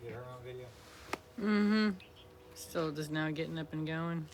Get her on video. Mm-hmm. Still just now getting up and going.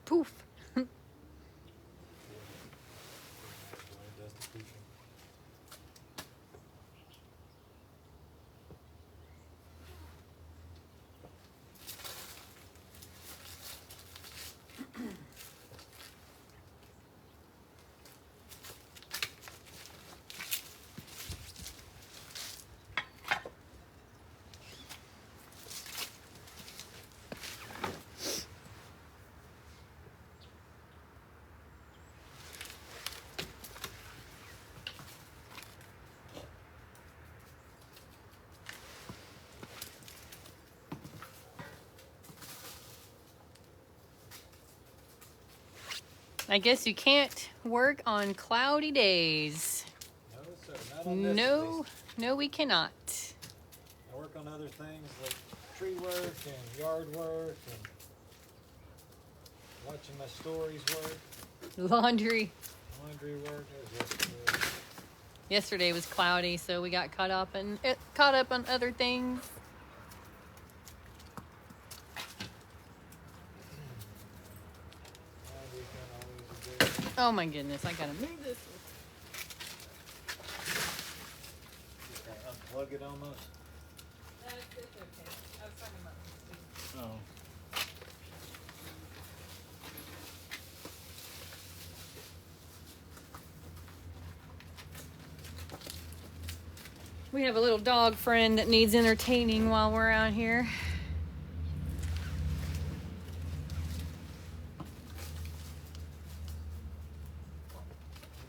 Poof. That's the feature. I guess you can't work on cloudy days. No, sir. Not on this. At No, least. no, we cannot. I work on other things like tree work and yard work and watching my stories work, Laundry. laundry work. That was yesterday. Yesterday was cloudy, so we got caught up on other things. All weekend, always a day. Oh my goodness, I gotta move this. Just gotta unplug it almost. That's okay. I was talking about this too. Oh. We have a little dog friend that needs entertaining while we're out here.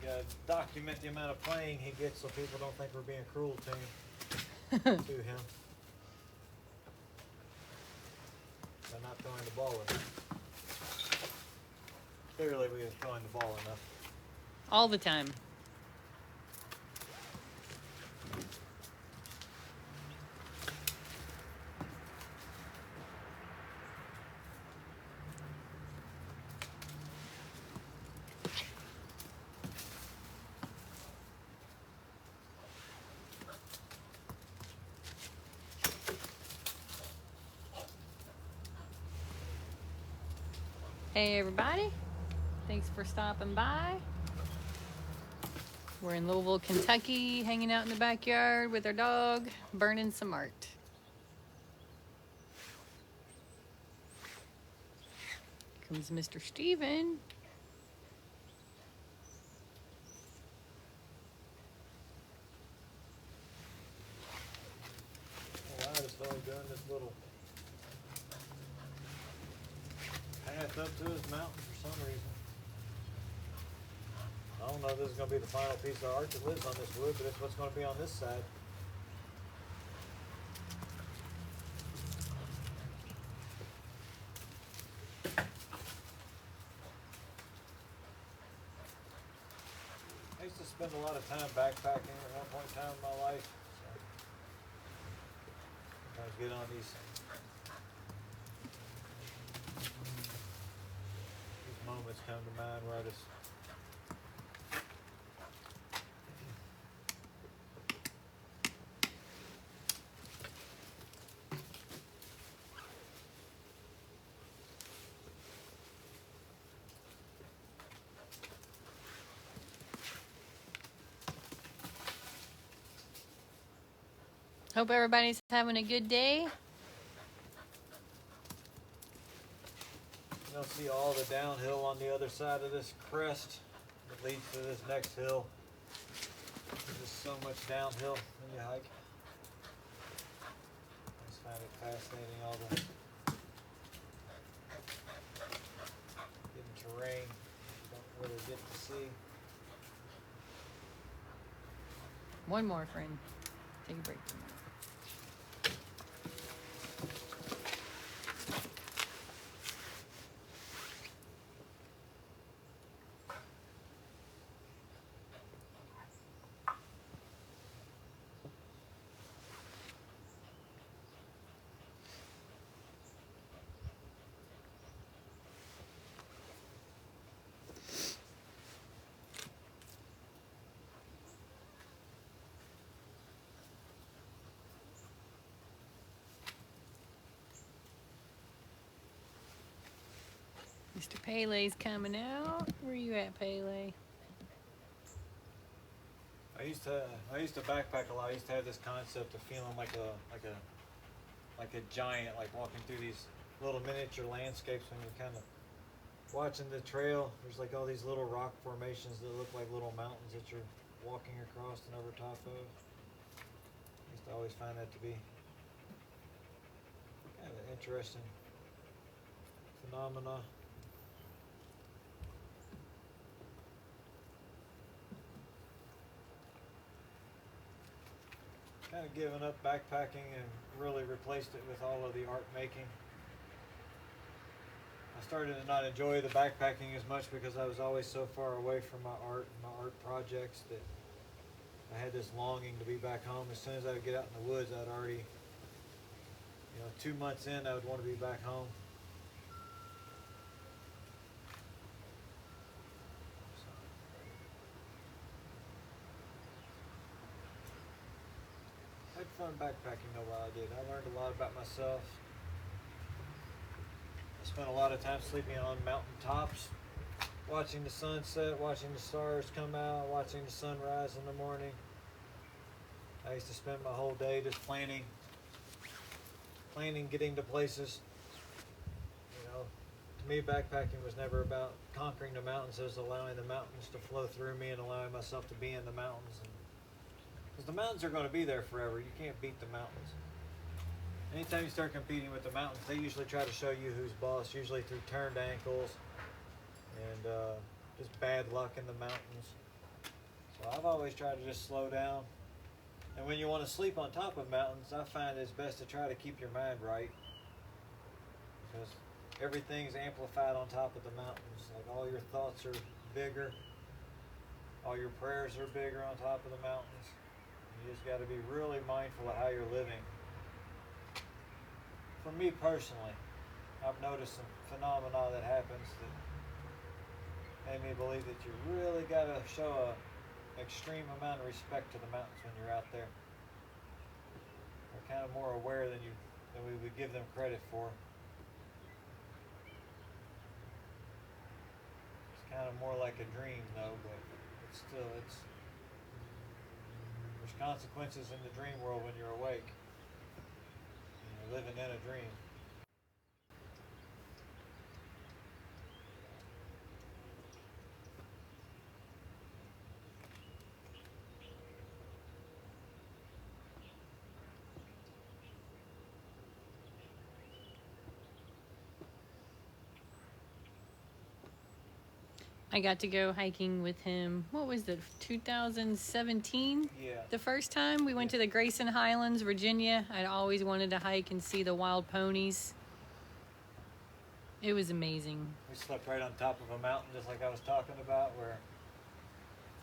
We gotta document the amount of playing he gets so people don't think we're being cruel to him. To him. By not throwing the ball enough. Clearly we ain't throwing the ball enough. All the time. Hey everybody, thanks for stopping by. We're in Louisville, Kentucky, hanging out in the backyard with our dog, burning some art. Comes Mr. Steven. Well, I just started doing this little path up to his mountain for some reason. I don't know if this is going to be the final piece of art that lives on this wood, but it's what's going to be on this side. I used to spend a lot of time backpacking at one point in time in my life. So sometimes get on these moments come to mind where I just Hope everybody's having a good day. You don't see all the downhill on the other side of this crest that leads to this next hill. There's just so much downhill when you hike. I just find it fascinating, all the hidden terrain you don't really get to see. One more, friend. Take a break. Mr. Pele's coming out. Where you at, Pele? I used to backpack a lot. I used to have this concept of feeling like a giant, like walking through these little miniature landscapes when you're kind of watching the trail. There's like all these little rock formations that look like little mountains that you're walking across and over top of. I used to always find that to be kind of an interesting phenomena. Kind of given up backpacking and really replaced it with all of the art making. I started to not enjoy the backpacking as much because I was always so far away from my art and my art projects that I had this longing to be back home. As soon as I would get out in the woods, I'd already, 2 months in, I would want to be back home. I had fun backpacking though while I did. I learned a lot about myself. I spent a lot of time sleeping on mountain tops, watching the sunset, watching the stars come out, watching the sun rise in the morning. I used to spend my whole day just planning getting to places. To me, backpacking was never about conquering the mountains. It was allowing the mountains to flow through me and allowing myself to be in the mountains. Because the mountains are going to be there forever. You can't beat the mountains. Anytime you start competing with the mountains, they usually try to show you who's boss, usually through turned ankles and just bad luck in the mountains. So I've always tried to just slow down. And when you want to sleep on top of mountains, I find it's best to try to keep your mind right. Because everything's amplified on top of the mountains. Like all your thoughts are bigger. All your prayers are bigger on top of the mountains. You just got to be really mindful of how you're living. For me personally, I've noticed some phenomena that happens that made me believe that you really got to show an extreme amount of respect to the mountains when you're out there. They're kind of more aware than we would give them credit for. It's kind of more like a dream though, but there's consequences in the dream world when you're awake. You're living in a dream. I got to go hiking with him. What was it, 2017? Yeah. The first time we went to the Grayson Highlands, Virginia. I'd always wanted to hike and see the wild ponies. It was amazing. We slept right on top of a mountain, just like I was talking about, where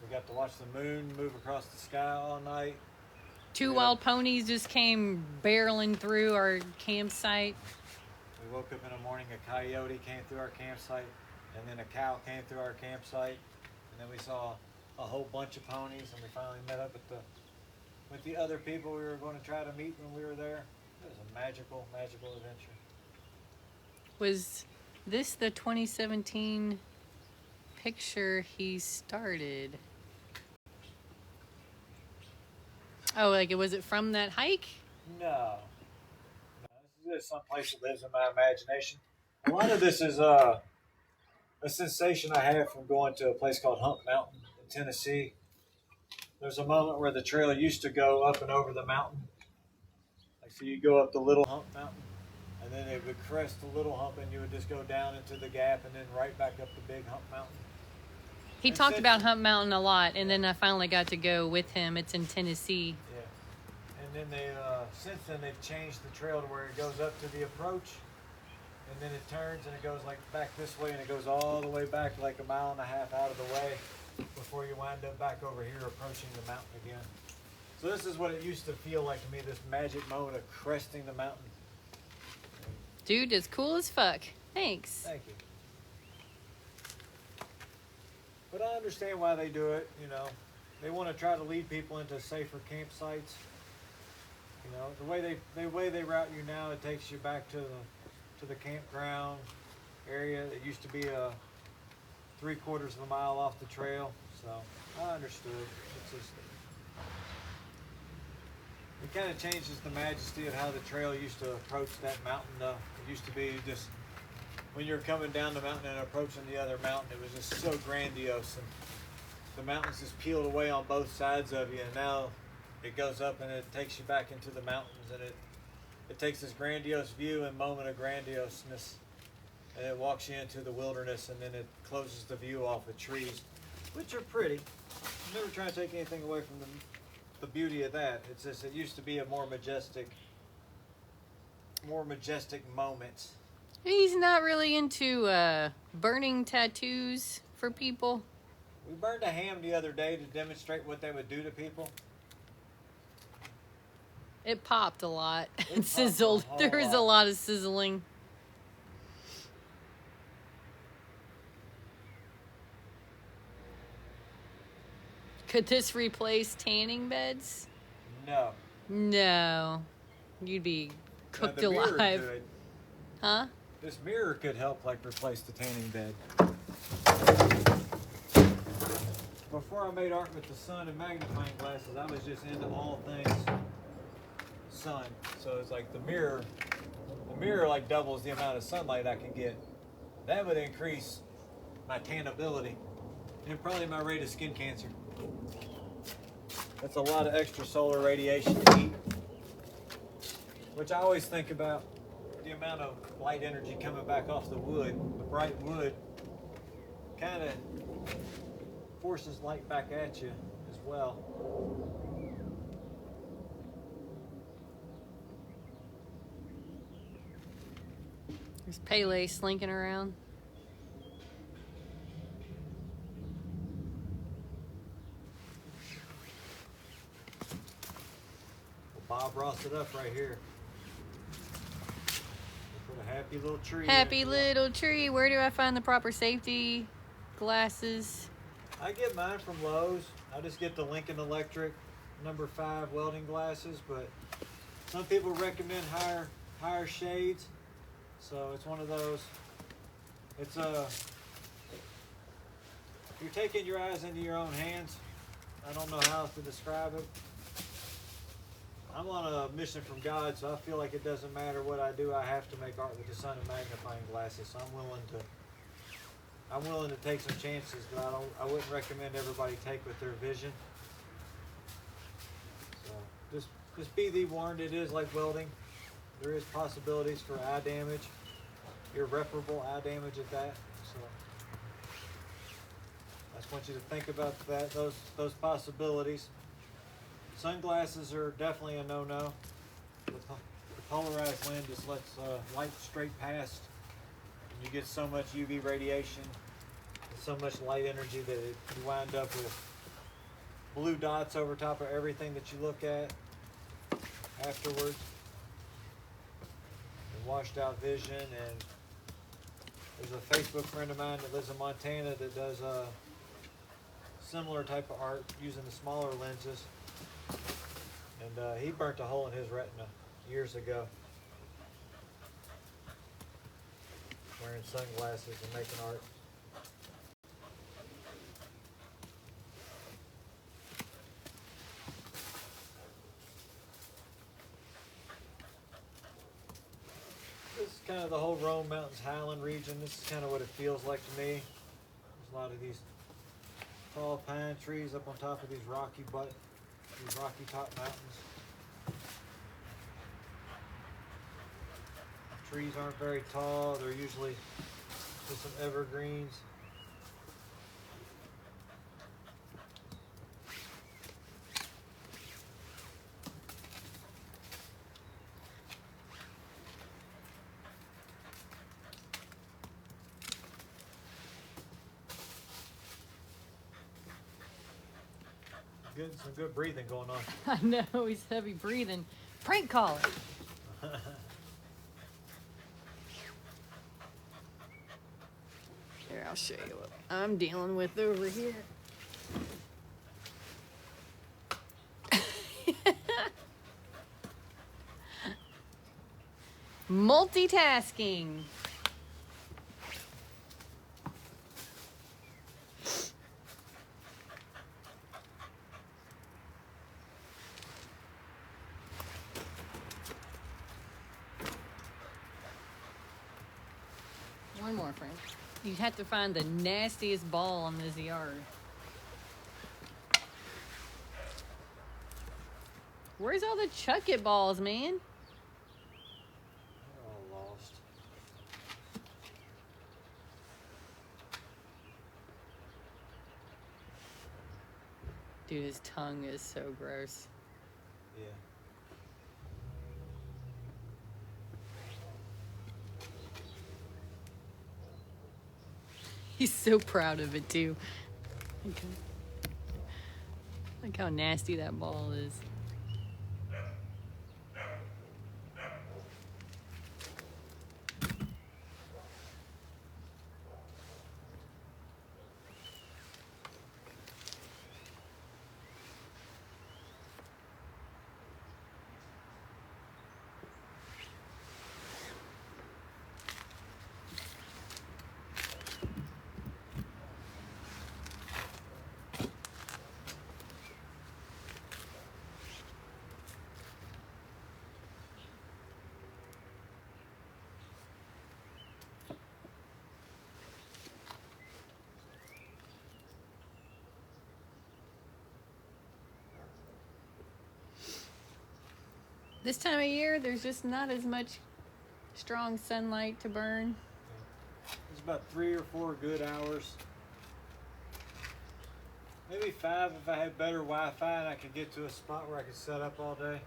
we got to watch the moon move across the sky all night. Two wild ponies just came barreling through our campsite. We woke up in the morning, a coyote came through our campsite, and then a cow came through our campsite, and then we saw a whole bunch of ponies, and we finally met up with the other people we were going to try to meet when we were there. It was a magical, magical adventure. Was this the 2017 picture he started? Oh, like was it from that hike? No. This is just someplace that lives in my imagination. A lot of this is a sensation I have from going to a place called Hump Mountain in Tennessee. There's a moment where the trail used to go up and over the mountain. Like, so you go up the Little Hump Mountain, and then it would crest the Little Hump, and you would just go down into the gap, and then right back up the Big Hump Mountain. He And talked since- about Hump Mountain a lot, and then I finally got to go with him. It's in Tennessee. Yeah. And then since then they've changed the trail to where it goes up to the approach, and then it turns and it goes like back this way, and it goes all the way back like a mile and a half out of the way before you wind up back over here approaching the mountain again. So this is what it used to feel like to me, this magic moment of cresting the mountain. Dude, it's cool as fuck. Thanks. Thank you. But I understand why they do it, you know. They want to try to lead people into safer campsites. You know, the way they route you now, it takes you back to the campground area. It used to be 3/4 of a mile off the trail, so I understood. It's just it kind of changes the majesty of how the trail used to approach that mountain. Though it used to be just when you're coming down the mountain and approaching the other mountain, it was just so grandiose, and the mountains just peeled away on both sides of you, and now it goes up and it takes you back into the mountains, and it takes this grandiose view and moment of grandioseness, and it walks you into the wilderness, and then it closes the view off with trees, which are pretty. I'm never trying to take anything away from the beauty of that. It's just it used to be a more majestic moment. He's not really into burning tattoos for people. We burned a ham the other day to demonstrate what they would do to people. It popped a lot. It It popped sizzled. a whole There was a lot. lot of sizzling. Could this replace tanning beds? No. No. You'd be cooked Now, the mirror alive. could. Huh? This mirror could help like replace the tanning bed. Before I made art with the sun and magnifying glasses, I was just into all things sun. So it's like the mirror like doubles the amount of sunlight I can get. That would increase my tanability and probably my rate of skin cancer. That's a lot of extra solar radiation heat, which I always think about the amount of light energy coming back off the wood. The bright wood kind of forces light back at you as well. There's Pele slinking around. Well, Bob Ross it up right here. We put a happy little tree. Happy there. little tree. Where do I find the proper safety glasses? I get mine from Lowe's. I just get the Lincoln Electric number 5 welding glasses, but some people recommend higher shades. So it's one of those. It's you're taking your eyes into your own hands. I don't know how else to describe it. I'm on a mission from God, so I feel like it doesn't matter what I do. I have to make art with the sun and magnifying glasses. So I'm willing to take some chances, but I wouldn't recommend everybody take with their vision. So just be thee warned. It is like welding. There is possibilities for eye damage, irreparable eye damage at that. So I just want you to think about that, those possibilities. Sunglasses are definitely a no-no. The polarized lens just lets light straight past, and you get so much UV radiation and so much light energy that you wind up with blue dots over top of everything that you look at afterwards, and washed out vision. And there's a Facebook friend of mine that lives in Montana that does a similar type of art using the smaller lenses, and he burnt a hole in his retina years ago wearing sunglasses and making art. kind of the whole Roan Mountains Highland region. This is kind of what it feels like to me. There's a lot of these tall pine trees up on top of these rocky top mountains. Trees aren't very tall. They're usually just some evergreens. Some good breathing going on. I know, he's heavy breathing. Prank caller. Here, I'll show you what I'm dealing with over here. Multitasking. One more, friend. You have to find the nastiest ball in this yard. Where's all the chuck it balls, man? They're all lost. Dude, his tongue is so gross. Yeah. He's so proud of it, too. Look how nasty that ball is. This time of year, there's just not as much strong sunlight to burn. It's about 3 or 4 good hours. Maybe 5 if I had better Wi-Fi and I could get to a spot where I could set up all day.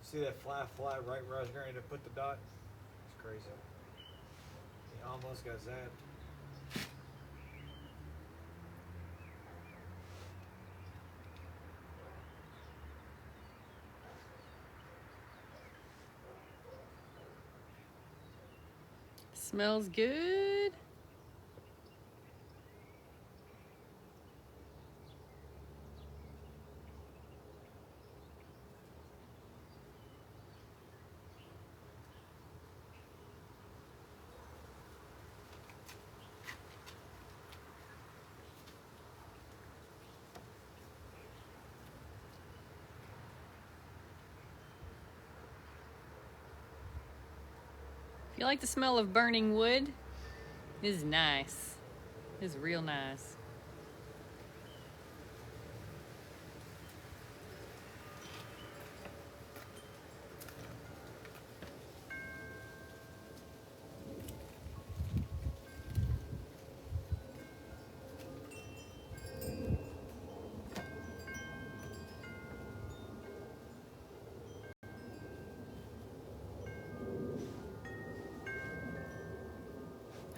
See that fly right where I was going to put the dot? It's crazy. He almost got zapped. Smells good. If you like the smell of burning wood, this is nice. This is real nice.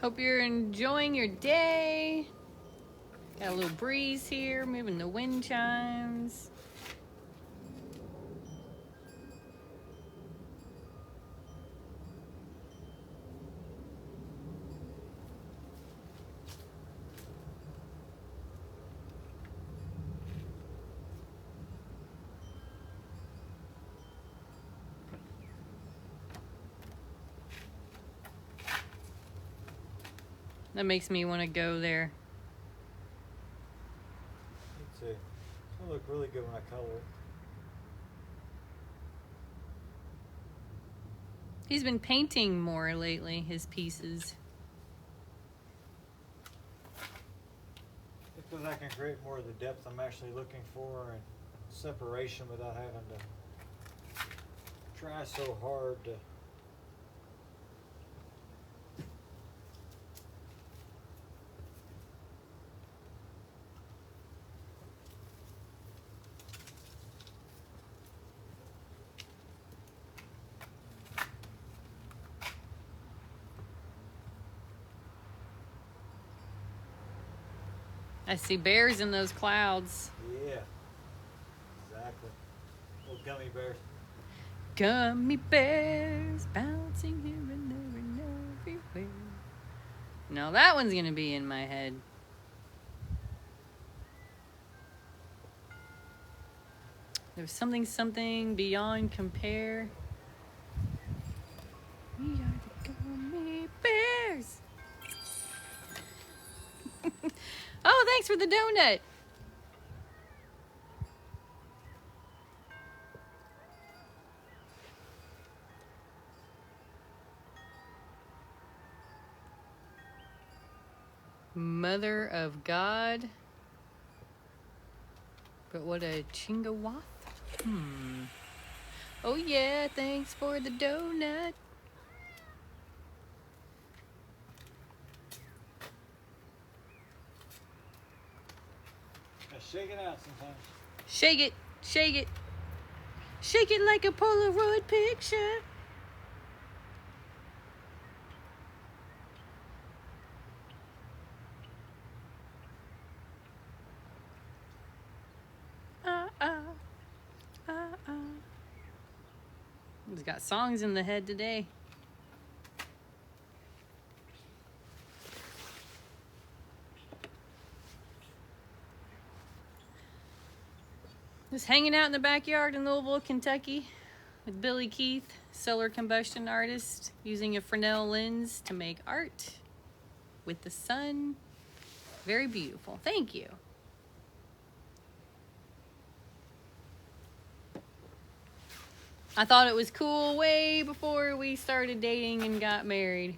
Hope you're enjoying your day. Got a little breeze here, moving the wind chimes. That makes me want to go there. Let's see. It's gonna look really good when I color it. He's been painting more lately, his pieces. Because I can create more of the depth I'm actually looking for and separation without having to try so hard to. I see bears in those clouds. Yeah, exactly. Little gummy bears. Gummy bears bouncing here and there and everywhere. No, that one's gonna be in my head. There's something beyond compare. We are the gummy bears. Oh, thanks for the donut. Mother of God. But what a chingawath. Oh yeah, thanks for the donut. Gotta shake it out sometimes. Shake it, shake it. Shake it like a Polaroid picture. He's got songs in the head today. Just hanging out in the backyard in Louisville, Kentucky with Billy Keith, solar combustion artist, using a Fresnel lens to make art with the sun. Very beautiful. Thank you. I thought it was cool way before we started dating and got married.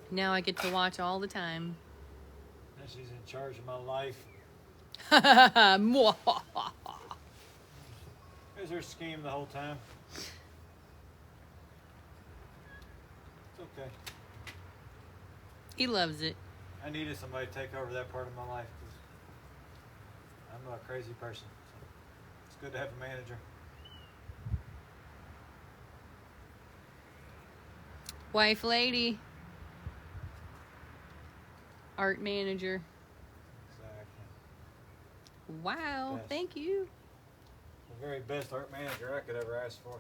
Now I get to watch all the time. Now she's in charge of my life. It was her scheme the whole time. It's okay. He loves it. I needed somebody to take over that part of my life because I'm a crazy person. So it's good to have a manager. Wife lady. Art manager. Exactly. Wow, Yes. thank you. The very best art manager I could ever ask for.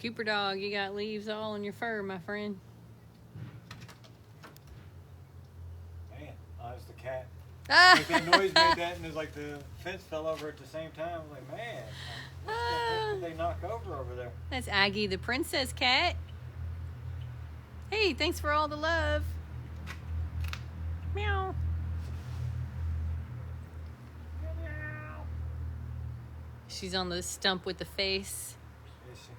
Cooper dog, you got leaves all in your fur, my friend. Man, oh, it's the cat. Ah! Like that noise made that, and it was like the fence fell over at the same time. I'm like, man, what did they knock over there? That's Aggie the princess cat. Hey, thanks for all the love. Meow. She's on the stump with the face. Is she?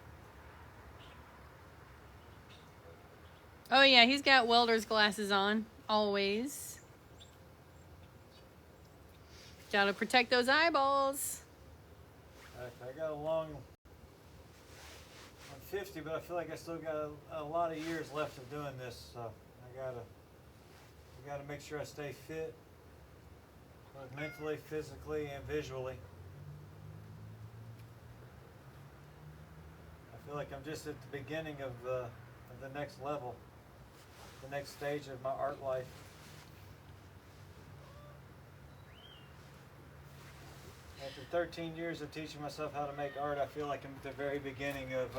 Oh yeah, he's got welder's glasses on, always. Gotta protect those eyeballs. I got a long. I'm 50, but I feel like I still got a lot of years left of doing this. So I gotta make sure I stay fit, both mentally, physically, and visually. I feel like I'm just at the beginning of the next level, the next stage of my art life. After 13 years of teaching myself how to make art, I feel like I'm at the very beginning of,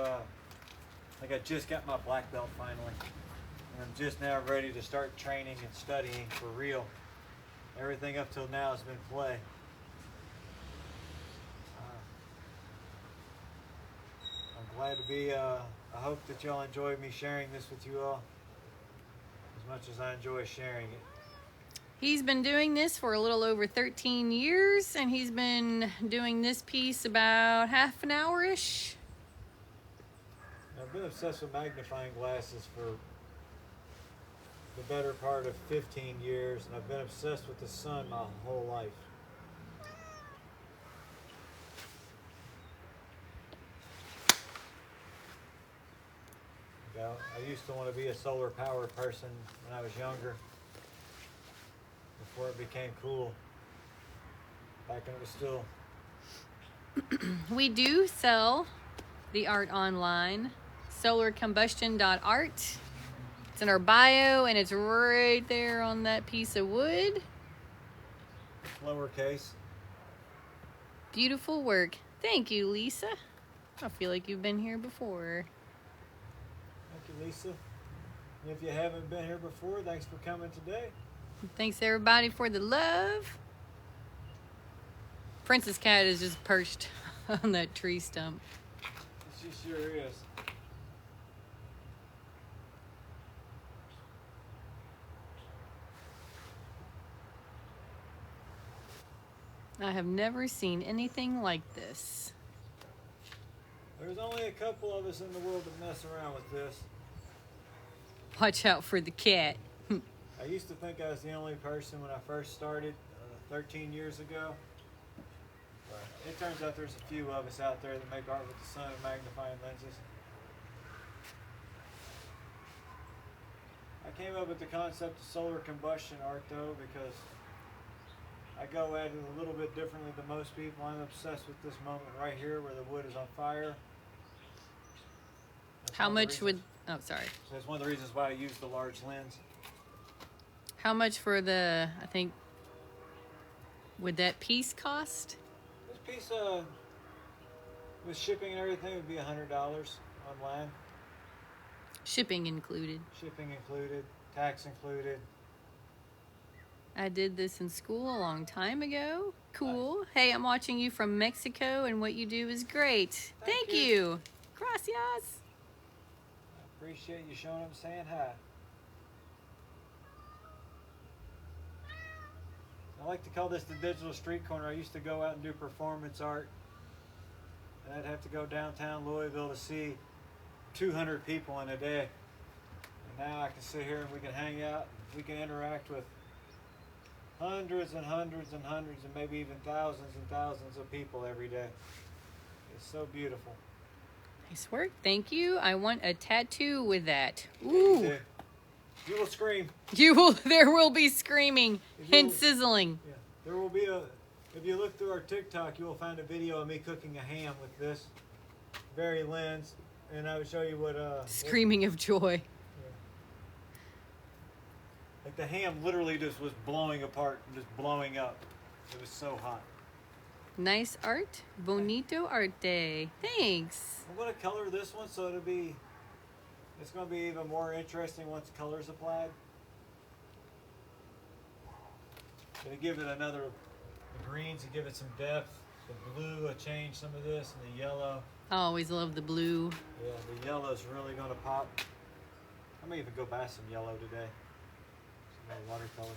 like I just got my black belt finally. And I'm just now ready to start training and studying for real. Everything up till now has been play. I'm glad to be, I hope that y'all enjoy me sharing this with you all as much as I enjoy sharing it. He's been doing this for a little over 13 years, and he's been doing this piece about half an hour-ish. I've been obsessed with magnifying glasses for the better part of 15 years, and I've been obsessed with the sun my whole life. You know, I used to want to be a solar power person when I was younger, before it became cool, back when it was still. We do sell the art online, solarcombustion.art. It's in our bio, and it's right there on that piece of wood. Lowercase. Beautiful work. Thank you, Lisa. I feel like you've been here before. Thank you, Lisa. And if you haven't been here before, thanks for coming today. Thanks everybody for the love. Princess Cat is just perched on that tree stump. She sure is. I have never seen anything like this. There's only a couple of us in the world that mess around with this. Watch out for the cat. I used to think I was the only person when I first started 13 years ago. But it turns out there's a few of us out there that make art with the sun and magnifying lenses. I came up with the concept of solar combustion art though because I go at it a little bit differently than most people. I'm obsessed with this moment right here where the wood is on fire. How much would... Oh, sorry. So that's one of the reasons why I use the large lens. How much for the... I think... Would that piece cost? This piece, with shipping and everything, would be $100 online. Shipping included. Shipping included, tax included. I did this in school a long time ago. Cool. Hey, I'm watching you from Mexico, and what you do is great. Thank you. Gracias. I appreciate you showing up and saying hi. I like to call this the digital street corner. I used to go out and do performance art, and I'd have to go downtown Louisville to see 200 people in a day. And now I can sit here and we can hang out, we can interact with hundreds and hundreds and hundreds and maybe even thousands and thousands of people every day. It's so beautiful. Nice work. Thank you. I want a tattoo with that. Ooh. You will scream. You will. There will be screaming and sizzling. Yeah. There will be if you look through our TikTok, you will find a video of me cooking a ham with this very lens. And I would show you what... Screaming of joy. Like the ham literally just was blowing apart and just blowing up. It was so hot. Nice art. Bonito arte. Thanks. I'm going to color this one so it's going to be even more interesting once color's applied. Going to give it the greens to give it some depth. The blue, I changed some of this, and the yellow. I always love the blue. Yeah, the yellow's really going to pop. I may even go buy some yellow today. Watercolor.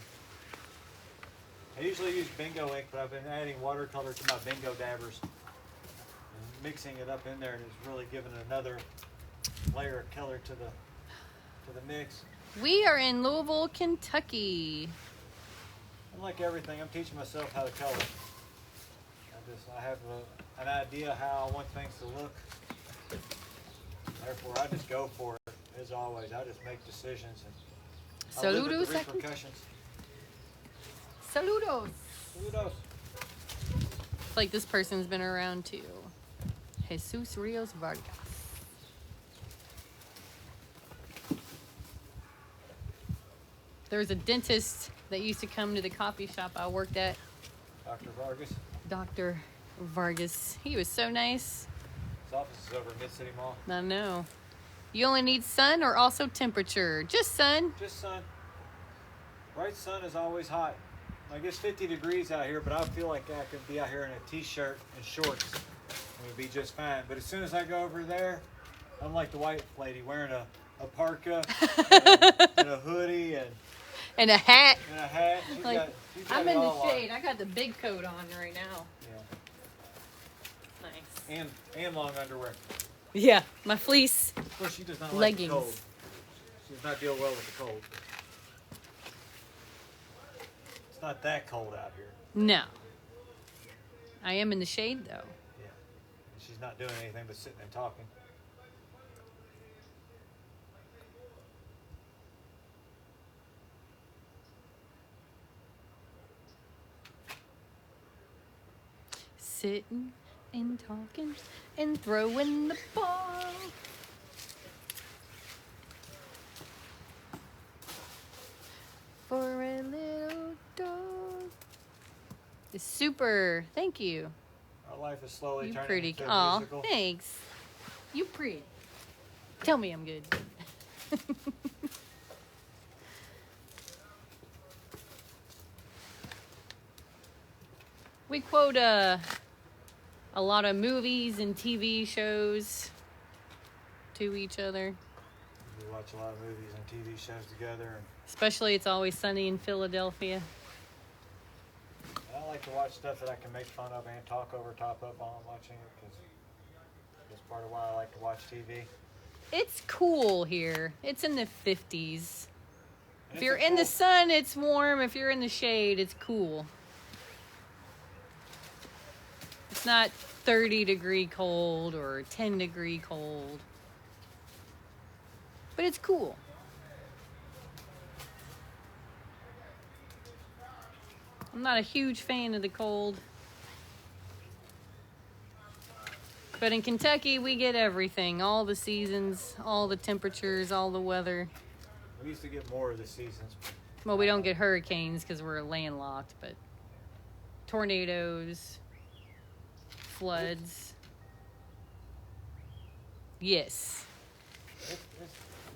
I usually use bingo ink, but I've been adding watercolor to my bingo dabbers and mixing it up in there, and it's really giving another layer of color to the mix. We are in Louisville, Kentucky. Unlike everything, I'm teaching myself how to color. I have an idea how I want things to look. Therefore, I just go for it. As always, I just make decisions and Saludos. Repercussions. Saludos. Saludos. Like this person's been around too. Jesus Rios Vargas. There was a dentist that used to come to the coffee shop I worked at. Dr. Vargas. Dr. Vargas. He was so nice. His office is over at Mid-City Mall. I know. You only need sun or also temperature? Just sun. Just sun. Bright sun is always hot. Like it's 50 degrees out here, but I feel like I could be out here in a t-shirt and shorts. It would be just fine. But as soon as I go over there, I'm like the white lady wearing a parka and a hoodie And a hat. and a hat. She's got I'm it in the all on. shade. I got the big coat on right now. Yeah. Nice. And long underwear. Yeah, my fleece. Of course, she does not like Leggings. the cold. She does not deal well with the cold. It's not that cold out here. No. I am in the shade though. Yeah. And she's not doing anything but sitting and talking. Sitting and talking and throwing the ball. For a little dog. It's super. Thank you. Our life is slowly You turning pretty. into a Aw, musical. thanks. You pretty. Tell me I'm good. We quote a lot of movies and TV shows to each other. We watch a lot of movies and TV shows together, and Especially It's Always Sunny in Philadelphia. I like to watch stuff that I can make fun of and talk over top up while I'm watching it, because that's part of why I like to watch TV. It's cool here. It's in the 50s. And If you're in the sun, it's warm. If you're in the shade, it's cool. It's not 30-degree cold or 10-degree cold. But it's cool. I'm not a huge fan of the cold. But in Kentucky, we get everything. All the seasons, all the temperatures, all the weather. We used to get more of the seasons. Well, we don't get hurricanes because we're landlocked, but tornadoes, floods. Yes.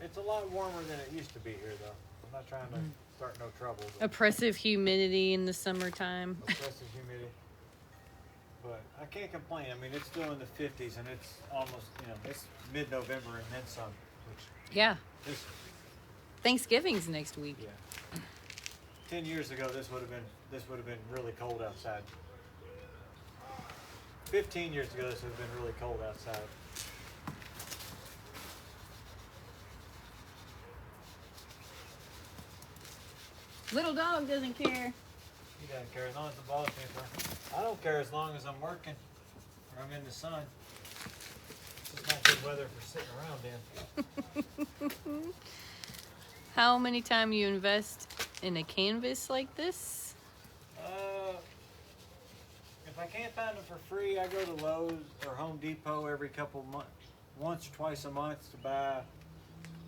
It's a lot warmer than it used to be here, though. I'm not trying to start no trouble. But Oppressive humidity in the summertime. oppressive humidity. But I can't complain. I mean, it's still in the 50s, and it's almost, it's mid-November and then some. Which Yeah. is, Thanksgiving's next week. yeah. 10 years ago, this would have been really cold outside. 15 years ago, this would have been really cold outside. Little dog doesn't care. He doesn't care as long as the ball's being thrown. I don't care as long as I'm working or I'm in the sun. It's just not good weather for sitting around in. How many times you invest in a canvas like this? If I can't find them for free, I go to Lowe's or Home Depot every couple months, once or twice a month to buy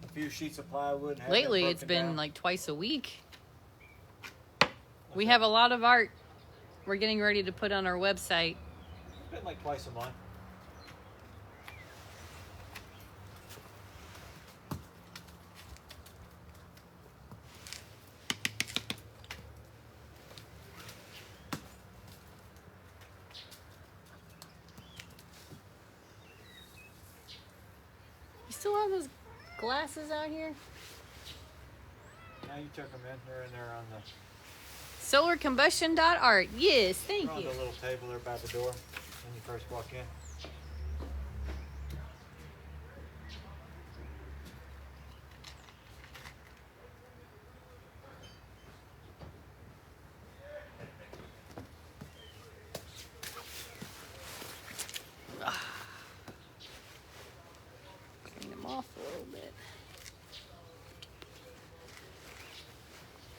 a few sheets of plywood. And have them Lately, it's broken been down. like twice a week. We have a lot of art we're getting ready to put on our website. It's been like twice a month. You still have those glasses out here? Now you took them in. They're in there on the, Solarcombustion.art. Yes, thank they're on you. the little table there by the door when you first walk in. Clean them off a little bit.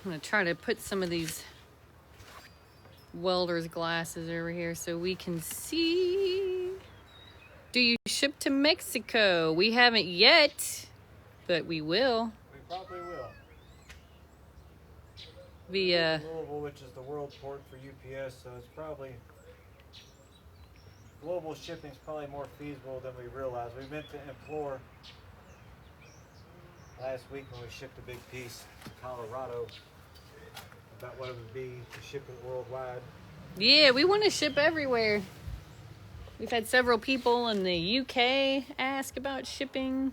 I'm going to try to put some of these welder's glasses over here so we can see. Do you ship to Mexico? We haven't yet, but we will. We probably will. Via Louisville, which is the world port for UPS, so it's probably global shipping is probably more feasible than we realize. We meant to implore last week when we shipped a big piece to Colorado about what it would be to ship it worldwide. Yeah, we want to ship everywhere. We've had several people in the UK ask about shipping.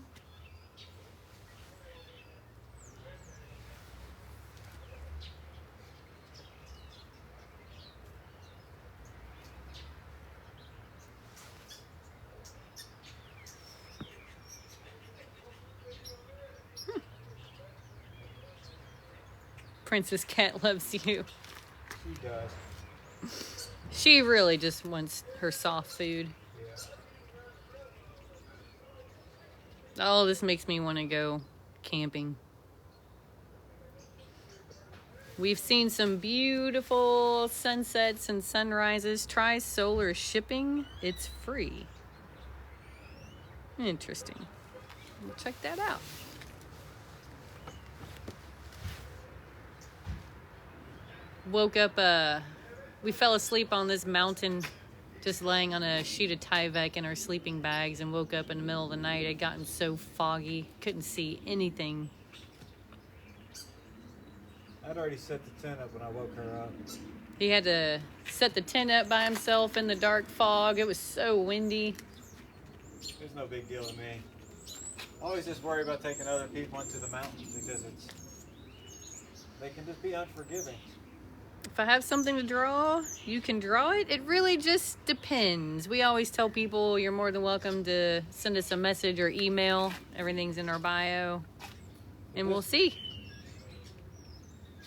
Princess Cat loves you. She does. She really just wants her soft food. Yeah. Oh, this makes me want to go camping. We've seen some beautiful sunsets and sunrises. Try solar shipping. It's free. Interesting. We'll check that out. Woke up, we fell asleep on this mountain, just laying on a sheet of Tyvek in our sleeping bags, and woke up in the middle of the night. It had gotten so foggy, couldn't see anything. I'd already set the tent up when I woke her up. He had to set the tent up by himself in the dark fog. It was so windy. It's no big deal to me. I always just worry about taking other people into the mountains because they can just be unforgiving. If I have something to draw, you can draw it. It really just depends. We always tell people you're more than welcome to send us a message or email. Everything's in our bio. And we'll see.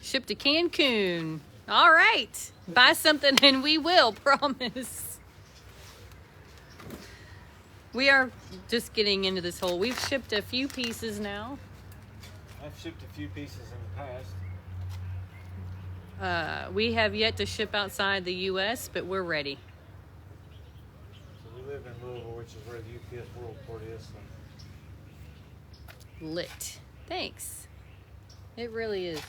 Ship to Cancun. All right. Buy something and we will, promise. We are just getting into this whole... We've shipped a few pieces now. I've shipped a few pieces in the past. We have yet to ship outside the U.S., but we're ready. So we live in Louisville, which is where the UPS World Port is. So. Lit. Thanks. It really is.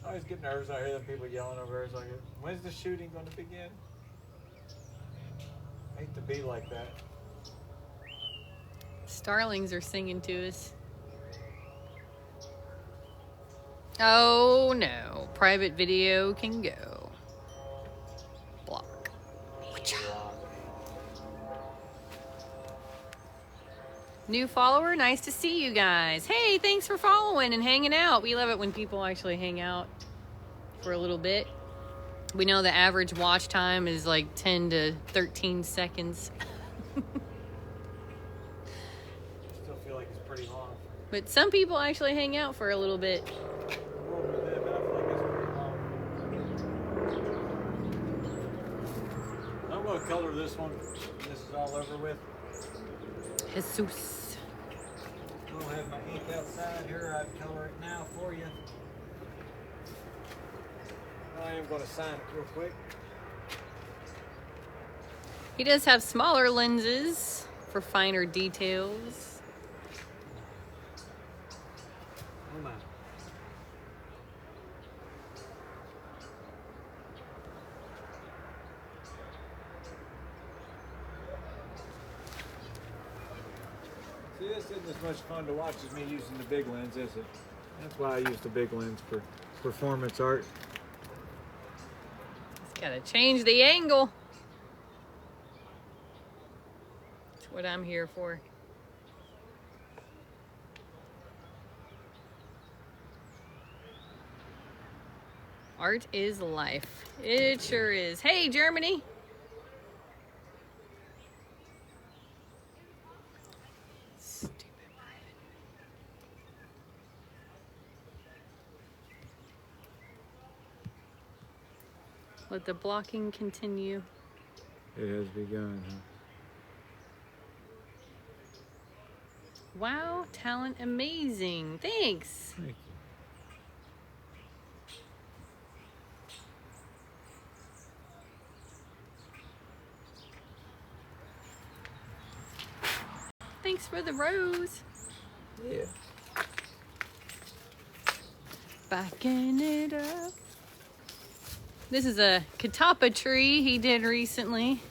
I always get nervous. I hear them people yelling over there. It's like, when's the shooting going to begin? I hate to be like that. Starlings are singing to us. Oh no. Private video can go. Block. New follower, nice to see you guys. Hey, thanks for following and hanging out. We love it when people actually hang out for a little bit. We know the average watch time is like 10 to 13 seconds. I still feel like it's pretty long. But some people actually hang out for a little bit. I'm going to color this one. This is all over with. Jesus. I don't have my ink outside here. I'd color it now for you. I am going to sign it real quick. He does have smaller lenses for finer details. Oh my. See, this isn't as much fun to watch as me using the big lens, is it? That's why I use the big lens for performance art. Just gotta change the angle. That's what I'm here for. Art is life. It sure is. Hey, Germany. Let the blocking continue. It has begun, huh? Wow, talent amazing. Thanks. Thank you. Thanks for the rose. Yeah. Backing it up. This is a catappa tree he did recently.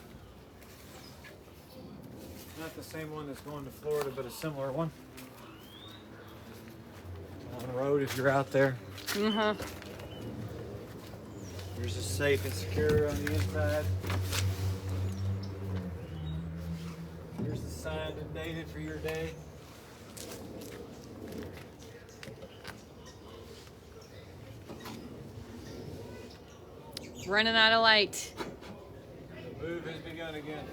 Not the same one that's going to Florida, but a similar one. On the road if you're out there. Uh-huh. Yours is safe and secure on the inside. Here's the signed and dated for your day. Running out of light. The move has begun again.